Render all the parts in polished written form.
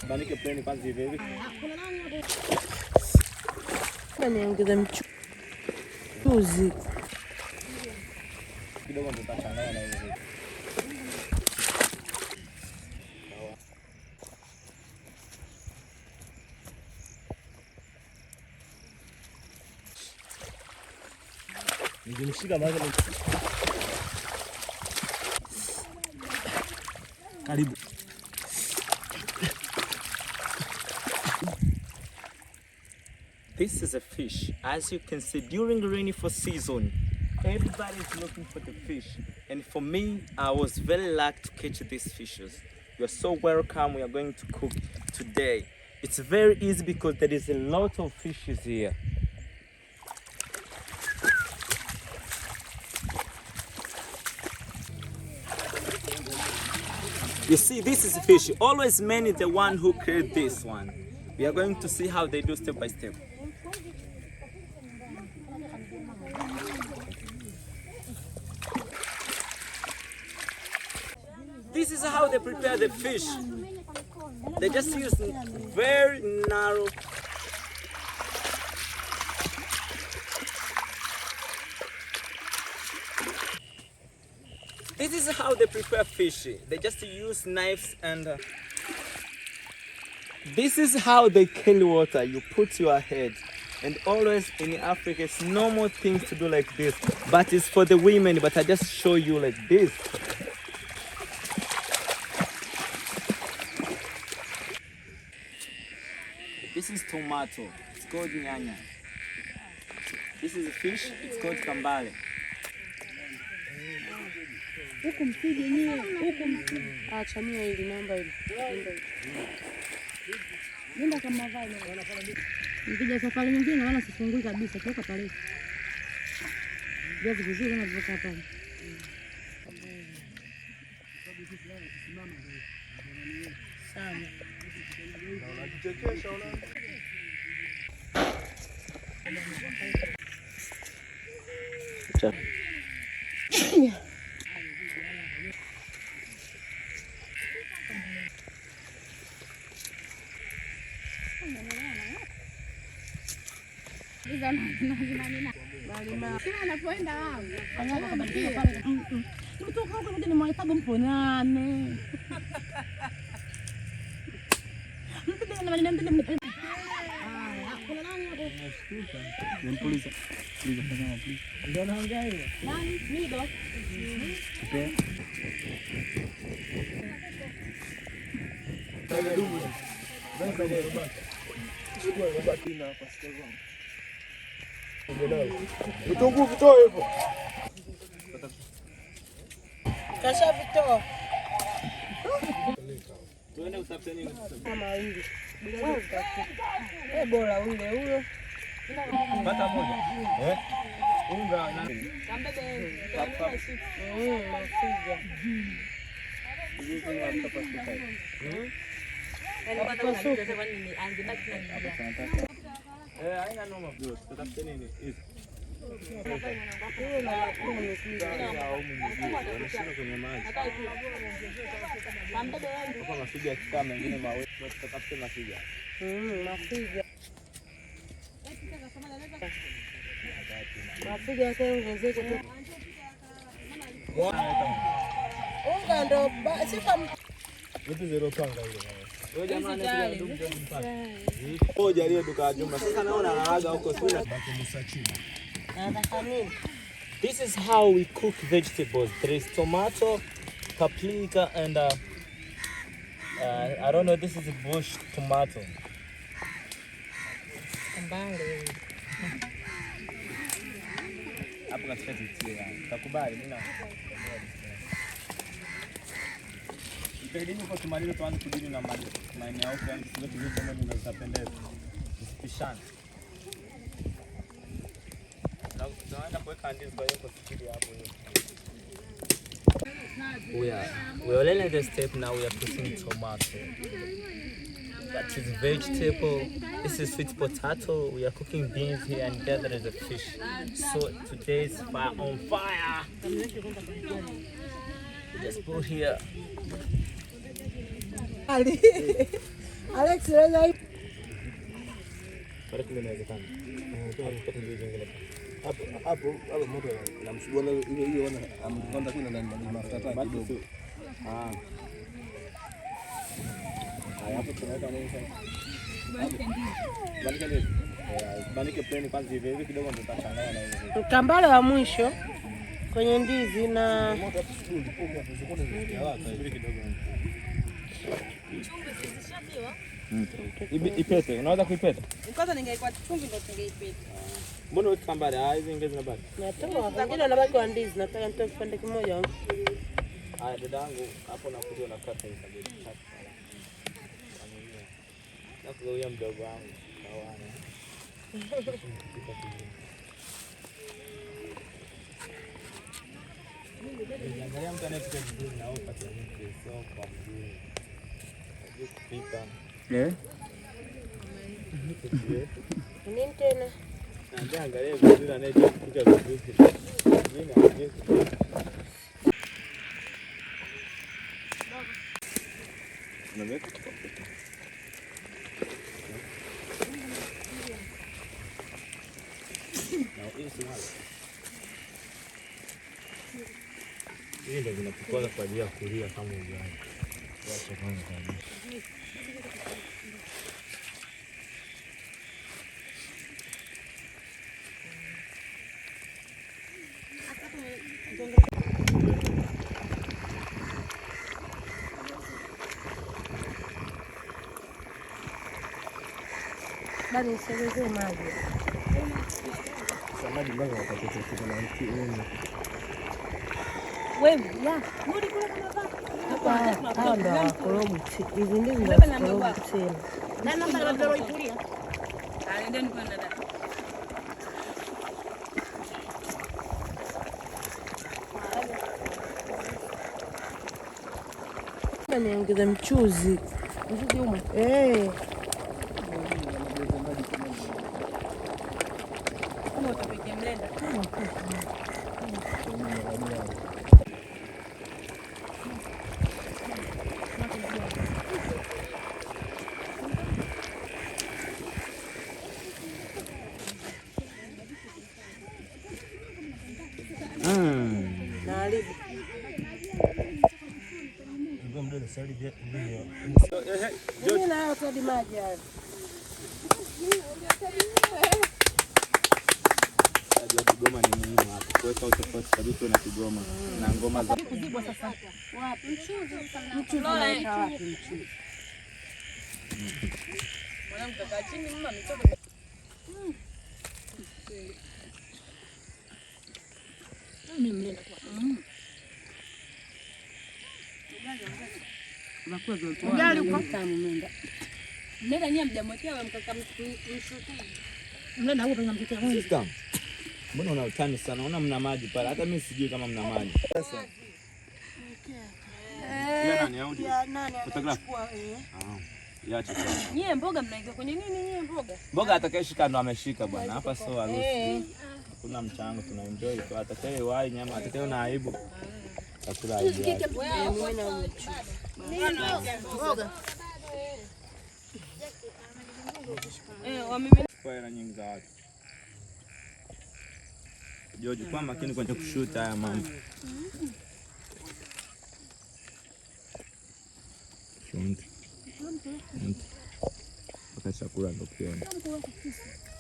Banike plane kwanza hivi. Niongeze mchuzi kidogo ndo tutachanganya na hivi. Ningimshika maana karibu. This is a fish. As you can see, during rainfall season, everybody is looking for the fish. And for me, I was very lucky to catch these fishes. You're so welcome. We are going to cook today. It's very easy because there is a lot of fishes here. You see, this is a fish. Always men is the one who create this one. We are going to see how they do step by step. This is how they prepare the fish. They just use very narrow. This is how they prepare fish. They just use knives and this is how they kill water. You put your head. And always in Africa, it's normal things to do like this. But it's for the women, but I just show you like this. This is tomato. It's called nyanya. This is a fish. It's called kambale. huku mpige nyewe huku mpige. Acha mimi hili namba hili. Nenda kama vile. Nikija safari nyingine wala sifungui kabisa toka pale. Viazi vizuri kama vilivyokaa pale. Sana. Unajichekesha una. Cha. Kila anapoenda wao. Anataka kubadilika pale. Mtoka huko mje ni mwaitabu mponane. Mpige na maneno mbele. Kuna nani hapo? Nimpuliza. Puliza kama please. Ndio naongea hiyo. Nani? Mimi ndo. Okay. Vitunguu vitoe hivyo. Kasha vitoa. Tuende usafishe nini? Kama hivi. Bora ule huyo. Pata moja. Unga na Kambebe. Mafija. hizi zinataka pasta. Haina noma bro. Tutafute nini? Hizi. Kwenye maji. Hapa mafija yakikaa mengine mawe, tutafute mafija. Mafija. Mafija yakaongezeke tu. Unga ndo sifa Vitu zero panga hizo. Wewe jamani ndio ndugu mpaka. Moja ile duka jumla. Sasa naona anaaga huko sura baki msachini. This is how we cook vegetables. There is tomato, paprika and I don't know, this is a bush tomato. mbali. Hapo katikati tia. Takubali mimi na. Ipelini kwa tumalizo tuanze kudili na maji. Maeneo yako yani sio tu kama ninazopendeza. Usipishane. Na tunaenda kuweka ndizi kwa hiyo kufikiria hapo hiyo. We are already the step now. We are putting tomato. That is vegetable. This is sweet potato. We are cooking beans here, and there is a fish. So today's fire on fire. We just put here. Alex leza hivi. Pale kule inawezekana. Hapo moto na msugua hiyo wana amkanda kuna ndani mafuta taa kidogo. Hapo tunaweka nini sasa? Banike pleni kwanza hivi kidogo ndio tutachanganya na hiyo. Mkambale wa mwisho kwenye ndizi na ipete, unaweza kuipeta? Kwanza ningeikwa chumvi ndo tungeipeta. Mbona weka kambale? Hizi ingezi na baki. natoa wengine na baki wa ndizi, nataka nitoe kipande kimoja. Haya dadangu, hapo nakuja na kata hivi kabisa. Nakuja mdogo wangu kawana. Angalia mtu anayepika vizuri na upate mke sio kwa mjini. Kupika. Nini tena? Angalia vizuri anayepika vizuri. Mimi naongea. Unaweka kwa hii ndio zinapikwa kwa ajili ya kulia kama ugali. Wacha kwanza kabisa. Bali nisogezee maji. Samadi mbaya wakati kuna mti huko. Wewe, ya, rudi kule kama baba. Hapa ndo wakorogu. Hizi ndizi ndo wakorogu tena. Na namba la ndoro ikulia. Nendeni kwa dada. Niongeze mchuzi. Mchuzi umo. Kama utapika mlenda. Naalibu. Mimi na hapa maji haya. Kigoma ni muhimu hapa. Kuweka utofauti kabisa na Kigoma na ngoma za Kuzibwa sasa. Wapi mchuzi? Mchuzi unaweka wapi mchuzi? Mwanangu kaka chini mama mtoto. Mimi mlenda kwa. Ugali uko tamu menda. Mlenda nyie mjamwekea wa mkaka mshuti. Mlenda huko tunampikia huyu. Sister. Mbona una utani sana? Unaona mna maji pale. Hata mimi sijui kama mna maji. Sasa. Nani Audi? Nani anachukua Yacha sana. Nyie mboga mnaika kwenye nini nyie mboga? Mboga atakayeshika ndo ameshika bwana. Hapa sio harusi. Kuna mchango tuna enjoy kwa atakaye wai nyama atakaye na aibu. Takula aibu. mboga. Wamimi Kwa hela nyingi za watu. George, kwa makini kwenye kushuta haya mambo. Paka chakula ndo kiona.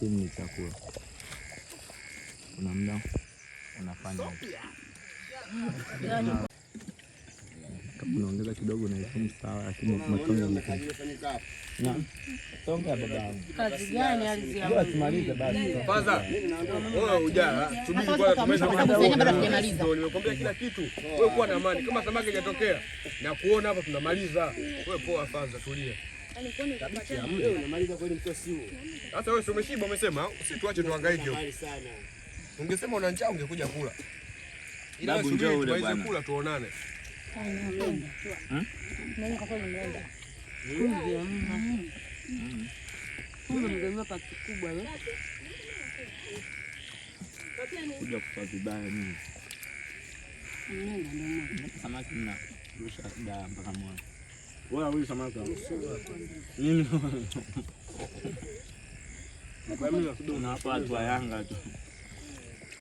Hii ni chakula. Kuna muda unafanya kama unaongeza kidogo na ikimu sawa, lakini matonga mkali. Na tonga baba. Kazi gani alizia? Tumalize basi. Kwanza wewe hujaa, subiri kwanza tumemaliza. Nimekwambia kila kitu. Wewe kuwa na amani. Kama samaki hajatokea na kuona hapa tunamaliza. Wewe poa kwanza tulia. Wewe unamaliza kweli mtu sio. Sasa wewe umeshiba umesema, usituache tuhangaike huko. Ungesema una njaa ungekuja kula. Ila njoo ule bwana. Kula tuonane. Nani kwa kweli mlenda? kumbe mgeuka paki kubwa wewe. Kuja kufa vibaya mimi. Nenda ndio. Samaki na rusha dawa mpaka mwana. Wewe huyu samaki. Mimi. Kwa mimi na watu wa Yanga tu.